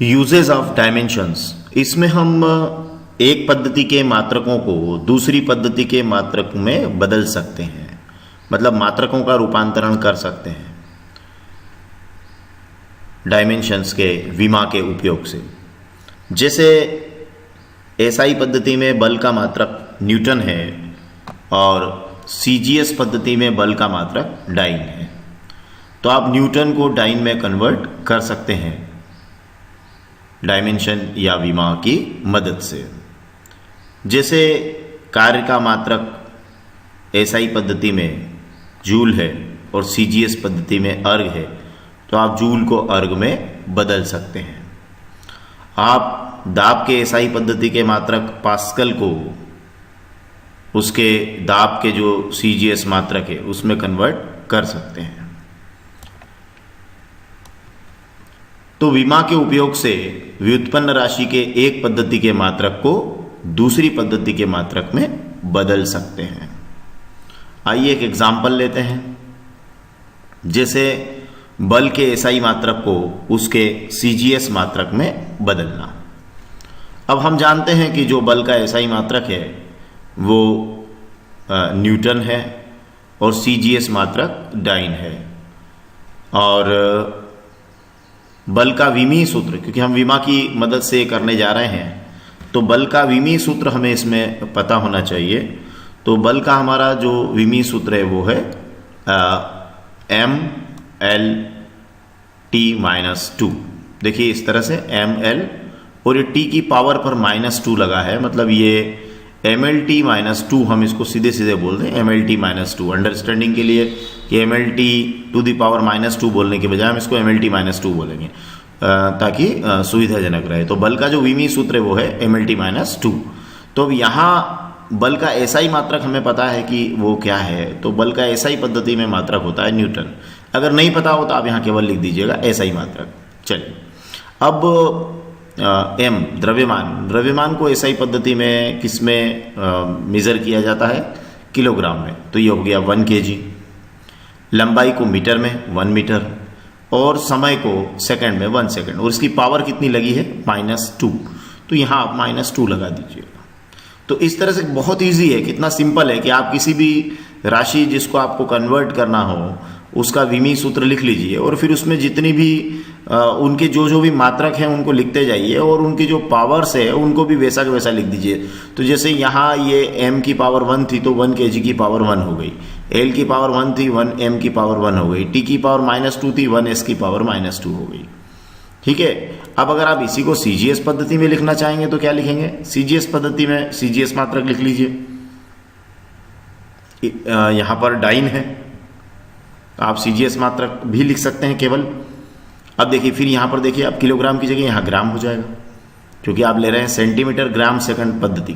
Usage of dimensions. इसमें हम एक पद्धति के मात्रकों को दूसरी पद्धति के मात्रक में बदल सकते हैं, मतलब मात्रकों का रूपांतरण कर सकते हैं डायमेंशंस के विमा के उपयोग से। जैसे एसआई पद्धति में बल का मात्रक न्यूटन है और सीजीएस पद्धति में बल का मात्रक डाइन है, तो आप न्यूटन को डाइन में कन्वर्ट कर सकते हैं डायमेंशन या विमा की मदद से। जैसे कार्य का मात्रक एसआई पद्धति में जूल है और सीजीएस पद्धति में अर्ग है, तो आप जूल को अर्ग में बदल सकते हैं। आप दाब के एसआई पद्धति के मात्रक पास्कल को उसके दाब के जो सीजीएस मात्रक है उसमें कन्वर्ट कर सकते हैं। तो विमा के उपयोग से व्युत्पन्न राशि के एक पद्धति के मात्रक को दूसरी पद्धति के मात्रक में बदल सकते हैं। आइए एक एग्जाम्पल लेते हैं। जैसे बल के एसआई मात्रक को उसके सीजीएस मात्रक में बदलना। अब हम जानते हैं कि जो बल का एसआई मात्रक है वो न्यूटन है और सीजीएस मात्रक डाइन है, और बल का विमीय सूत्र, क्योंकि हम विमा की मदद से करने जा रहे हैं तो बल का विमीय सूत्र हमें इसमें पता होना चाहिए। तो बल का हमारा जो विमीय सूत्र है वो है mL_t-2। देखिए इस तरह से mL और ये t की पावर पर -2 लगा है, मतलब ये mLt-2 हम इसको सीधे सीधे बोल दें mLt-2 अंडरस्टैंडिंग के लिए कि mLt⁻2 बोलने के बजाय हम इसको mLt-2 बोलेंगे ताकि सुविधाजनक रहे। तो बल का जो विमीय सूत्र है वो है mLt-2। तो अब यहाँ बल का एसआई मात्रक हमें पता है कि वो क्या है, तो बल का एसआई पद्धति में मात्रक होता है न्यूटन। अगर नहीं पता हो तो आप यहाँ केवल लिख दीजिएगा एसआई मात्रक। चलिए अब एम द्रव्यमान को एसआई पद्धति में किस में मेजर किया जाता है? किलोग्राम में। तो ये हो गया 1 kg। लंबाई को मीटर में 1 मीटर, और समय को सेकंड में 1 सेकंड, और इसकी पावर कितनी लगी है? -2। तो यहाँ आप -2 लगा दीजिएगा। तो इस तरह से बहुत इजी है, कितना सिंपल है कि आप किसी भी राशि जिसको आपको कन्वर्ट करना हो उसका विमीय सूत्र लिख लीजिए, और फिर उसमें जितनी भी उनके जो भी मात्रक हैं उनको लिखते जाइए, और उनकी जो पावर्स है उनको भी वैसा का वैसा लिख दीजिए। तो जैसे यहाँ ये m की पावर 1 थी तो 1 kg की पावर 1 हो गई, l की पावर 1 थी 1 m की पावर 1 हो गई, t की पावर -2 थी 1 s की पावर -2 हो गई। ठीक है। अब अगर आप इसी को सीजीएस पद्धति में लिखना चाहेंगे तो क्या लिखेंगे? सीजीएस पद्धति में सीजीएस मात्रक लिख लीजिए। यहां पर डाइन है, आप सीजीएस मात्रक भी लिख सकते हैं केवल। अब देखिए फिर यहां पर देखिए, अब किलोग्राम की जगह यहां ग्राम हो जाएगा, क्योंकि आप ले रहे हैं सेंटीमीटर ग्राम सेकंड पद्धति।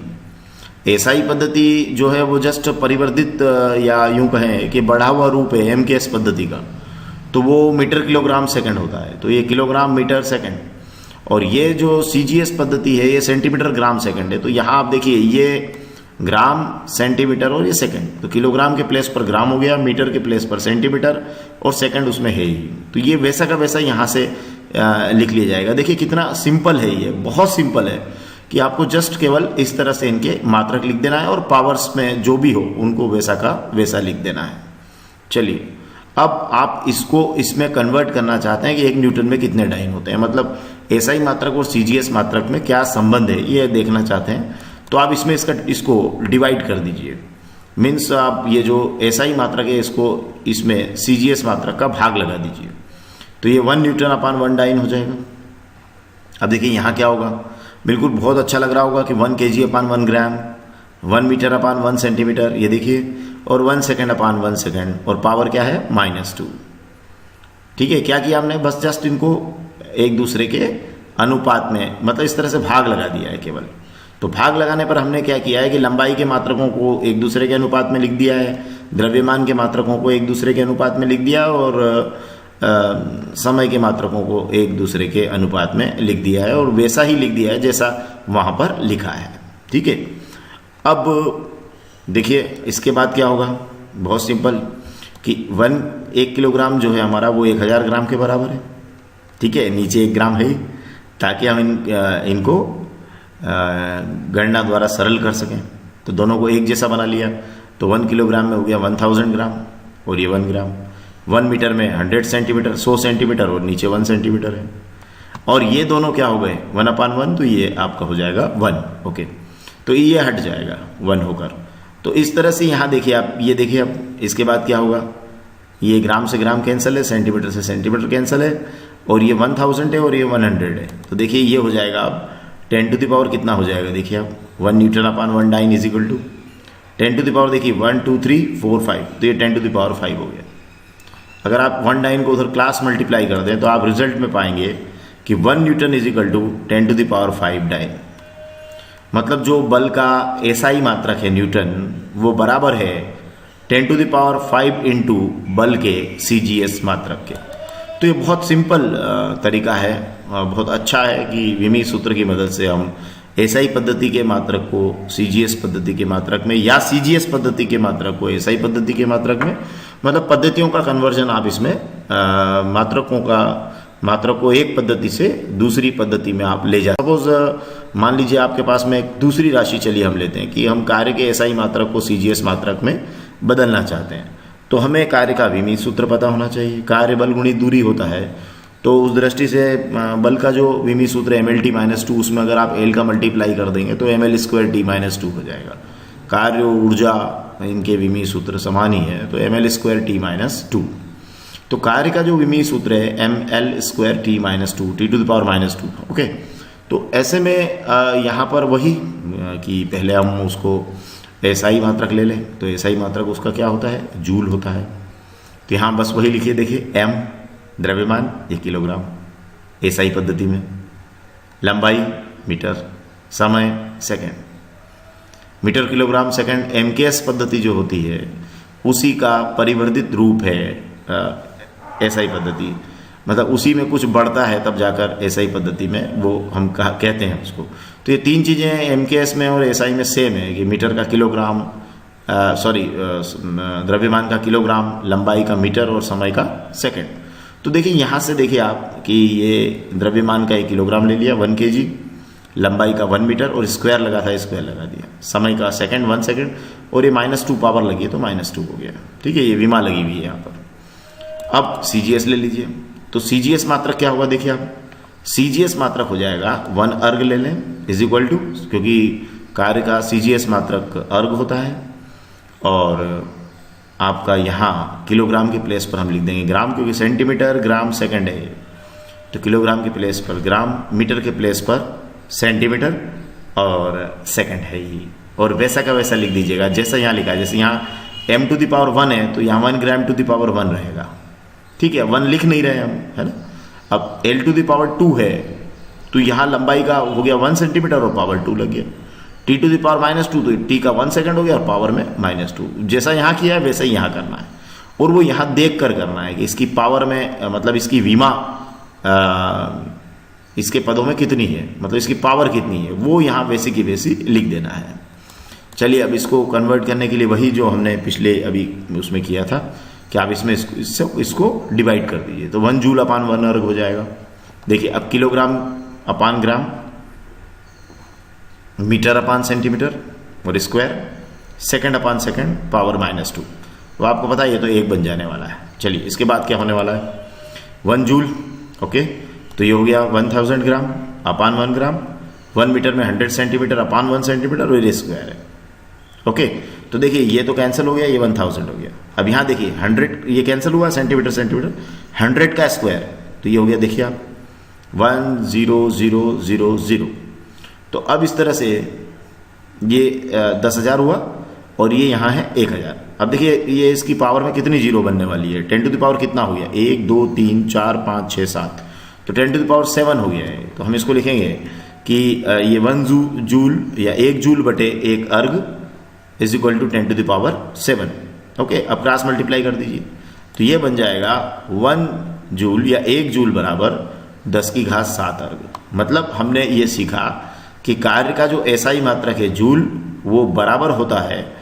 एसआई पद्धति जो है वो जस्ट परिवर्तित या यूं कहें कि बढ़ा हुआ रूप है एमकेएस पद्धति का, तो वो मीटर किलोग्राम सेकंड होता है, तो ये किलोग्राम मीटर सेकंड। और ये जो सीजीएस पद्धति है ये सेंटीमीटर ग्राम सेकंड है। तो यहाँ आप देखिए ये ग्राम सेंटीमीटर और ये सेकंड, तो किलोग्राम के प्लेस पर ग्राम हो गया, मीटर के प्लेस पर सेंटीमीटर, और सेकंड उसमें है ही। तो ये वैसा का वैसा यहाँ से लिख लिया जाएगा। देखिए कितना सिंपल है, ये बहुत सिंपल है कि आपको जस्ट केवल इस तरह से इनके मात्रक लिख देना है, और पावर्स में जो भी हो उनको वैसा का वैसा लिख देना है। चलिए अब आप इसको इसमें कन्वर्ट करना चाहते हैं कि 1 न्यूटन में कितने डाइन होते हैं, मतलब एसआई मात्रक और सीजीएस मात्रक में क्या संबंध है ये देखना चाहते हैं। तो आप इसमें इसको डिवाइड कर दीजिए। मीन्स आप ये जो एसआई मात्रक है इसको इसमें सीजीएस मात्रक का भाग लगा दीजिए, तो ये 1 न्यूटन अपान 1 डाइन हो जाएगा। अब देखिए यहाँ क्या होगा, बिल्कुल बहुत अच्छा लग रहा होगा कि 1 kg अपान 1 ग्राम, 1 मीटर अपान 1 सेंटीमीटर, ये देखिए, और 1 सेकंड अपान 1 सेकंड, और पावर क्या है? -2। ठीक है। क्या किया हमने? बस जस्ट इनको एक दूसरे के अनुपात में, मतलब इस तरह से भाग लगा दिया है केवल। तो भाग लगाने पर हमने क्या किया है कि लंबाई के मात्रकों को एक दूसरे के अनुपात में लिख दिया है, द्रव्यमान के मात्रकों को एक दूसरे के अनुपात में लिख दिया, और समय के मात्रकों को एक दूसरे के अनुपात में लिख दिया है, और वैसा ही लिख दिया है जैसा वहां पर लिखा है। ठीक है। अब देखिए इसके बाद क्या होगा, बहुत सिंपल कि 1 किलोग्राम जो है हमारा वो 1000 ग्राम के बराबर है। ठीक है, नीचे 1 ग्राम है, ताकि हम इनको गणना द्वारा सरल कर सकें। तो दोनों को एक जैसा बना लिया, तो 1 किलोग्राम में हो गया 1000 ग्राम और ये 1 ग्राम। 1 मीटर में 100 सेंटीमीटर, 100 सेंटीमीटर और नीचे 1 सेंटीमीटर है। और ये दोनों क्या हो गए 1/1, तो ये आपका हो जाएगा 1। ओके, तो ये हट जाएगा 1 होकर। तो इस तरह से यहाँ देखिए आप, ये देखिए अब इसके बाद क्या होगा, ये ग्राम से ग्राम कैंसिल है, सेंटीमीटर से सेंटीमीटर कैंसिल है, और ये 1000 है और ये 100 है। तो देखिए ये हो जाएगा अब 10 टू द पावर कितना हो जाएगा, देखिए आप 1 newton dyne is equal to 10 to the power, देखिए 1 2 3 4 5, तो ये 10 टू द पावर 5 हो गया। अगर आप 1 डाइन को उधर क्लास मल्टीप्लाई कर दें तो आप रिजल्ट में पाएंगे कि 1 newton is equal to 10 to the power 5 dyne. मतलब जो बल का एसआई मात्रक है न्यूटन, वो बराबर है 10 टू द पावर 5 इंटू बल के सीजीएस मात्रक के। तो ये बहुत सिंपल तरीका है, बहुत अच्छा है कि विमीय सूत्र की मदद से हम एसआई पद्धति के मात्रक को सीजीएस पद्धति के मात्रक में, या सीजीएस पद्धति के मात्रक को एसआई पद्धति के मात्रक में, मतलब पद्धतियों का कन्वर्जन आप इसमें मात्रक को एक पद्धति से दूसरी पद्धति में आप ले जा। सपोज मान लीजिए आपके पास में एक दूसरी राशि, चलिए हम लेते हैं कि हम कार्य के एसआई मात्रक को सीजीएस मात्रक में बदलना चाहते हैं, तो हमें कार्य का विमीय सूत्र पता होना चाहिए। कार्य बल गुणित दूरी होता है, तो उस दृष्टि से बल का जो विमीय सूत्र mL/t-2, उसमें अगर आप L का मल्टीप्लाई कर देंगे तो mL²t-2 हो जाएगा। कार्य और ऊर्जा इनके विमीय सूत्र समान ही है, तो mL²t-2। तो कार्य का जो विमीय सूत्र है mL²t-2, t⁻²2। ओके, तो ऐसे में यहाँ पर वही कि पहले हम उसको एसआई मात्रक ले लें, तो एसआई मात्रक उसका क्या होता है, जूल होता है। तो यहाँ बस वही लिखिए, देखिए m द्रव्यमान 1 किलोग्राम एसआई पद्धति में, लंबाई मीटर, समय second, metre kilogram second. MKS पद्धति जो होती है उसी का परिवर्धित रूप है एसआई पद्धति, मतलब उसी में कुछ बढ़ता है तब जाकर एसआई पद्धति में वो हम कहते हैं उसको। तो ये तीन चीज़ें एमकेएस में और एसआई में सेम है कि मीटर का किलोग्राम, द्रव्यमान का किलोग्राम, लंबाई का मीटर और समय का सेकंड। तो देखिए यहाँ से देखिए आप कि ये द्रव्यमान का 1 किलोग्राम ले लिया 1 kg, लंबाई का 1 मीटर और स्क्वायर लगा था स्क्वायर लगा दिया, समय का सेकंड 1 सेकंड, और ये -2 पावर लगी है तो -2 हो गया। ठीक है, ये विमा लगी हुई है यहाँ पर। अब सीजीएस ले लीजिए, तो सीजीएस मात्रक क्या होगा, देखिए आप सीजीएस मात्रक हो जाएगा 1 अर्ग ले लें इज इक्वल टू, क्योंकि कार्य का सीजीएस मात्रक अर्ग होता है, और आपका यहाँ किलोग्राम के प्लेस पर हम लिख देंगे ग्राम, क्योंकि सेंटीमीटर ग्राम सेकंड है, तो किलोग्राम के प्लेस पर ग्राम, मीटर के प्लेस पर सेंटीमीटर और सेकंड है ये, और वैसा का वैसा लिख दीजिएगा जैसा यहाँ लिखा है। जैसे यहाँ m⁻1 है तो यहाँ 1 ग्राम टू द पावर 1 रहेगा। ठीक है, 1 लिख नहीं रहे हम, है ना। अब L⁻2 है तो यहाँ लंबाई का हो गया 1 सेंटीमीटर और पावर 2 लग गया। T⁻2 तो T का 1 सेकंड हो गया और पावर में -2। जैसा यहाँ किया है वैसा ही यहाँ करना है, और वो यहाँ देख कर करना है कि इसकी पावर में, मतलब इसकी विमा इसके पदों में कितनी है, मतलब इसकी पावर कितनी है, वो यहाँ वैसी की वैसी लिख देना है। चलिए अब इसको कन्वर्ट करने के लिए वही जो हमने पिछले अभी उसमें किया था कि आप इसमें इसको डिवाइड कर दीजिए, तो 1 जूल/1 अर्ग हो जाएगा। देखिए अब किलोग्राम/ग्राम, मीटर/सेंटीमीटर और स्क्वायर, सेकंड/सेकंड, पावर -2। तो आपको पता है ये तो 1 बन जाने वाला है। चलिए इसके बाद क्या होने वाला है, 1 जूल। ओके, तो ये हो गया 1000 ग्राम/1 ग्राम, 1 मीटर में 100 सेंटीमीटर/1 सेंटीमीटर और ये स्क्वायर है। ओके, तो देखिए ये तो कैंसिल हो गया, ये 1000 हो गया। अब यहाँ देखिए 100 ये कैंसिल हुआ, सेंटीमीटर 100 का स्क्वायर, तो ये हो गया देखिए आप 10000। तो अब इस तरह से ये 10,000 हुआ और ये यहाँ है 1000। अब देखिए ये इसकी पावर में कितनी जीरो बनने वाली है, 10 टू द पावर कितना हो गया, 1 2 3 4 5 6 7, तो 10 टू द पावर 7 हो गया है। तो हम इसको लिखेंगे कि ये 1 जूल या 1 जूल बटे 1 erg is equal to 10 to the power 7। Okay, अब क्रॉस मल्टीप्लाई कर दीजिए, तो ये बन जाएगा 1 जूल या 1 जूल बराबर 10⁻7 अर्ग। मतलब हमने ये सीखा कि कार्य का जो एसआई मात्रक है जूल, वो बराबर होता है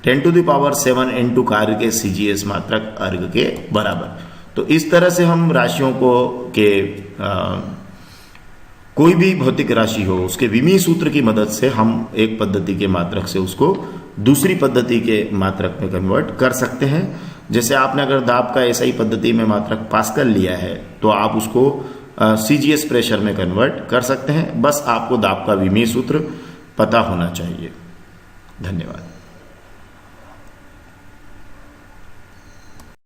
10 टू द पावर 7 इंटू कार्य के सीजीएस मात्रक अर्ग के बराबर। तो इस तरह से हम राशियों कोई भी भौतिक राशि हो उसके विमीय सूत्र की मदद से हम एक पद्धति के मात्रक से उसको दूसरी पद्धति के मात्रक में कन्वर्ट कर सकते हैं। जैसे आपने अगर दाब का एसआई पद्धति में मात्रक पास्कल लिया है तो आप उसको सीजीएस प्रेशर में कन्वर्ट कर सकते हैं। बस आपको दाब का विमीय सूत्र पता होना चाहिए। धन्यवाद।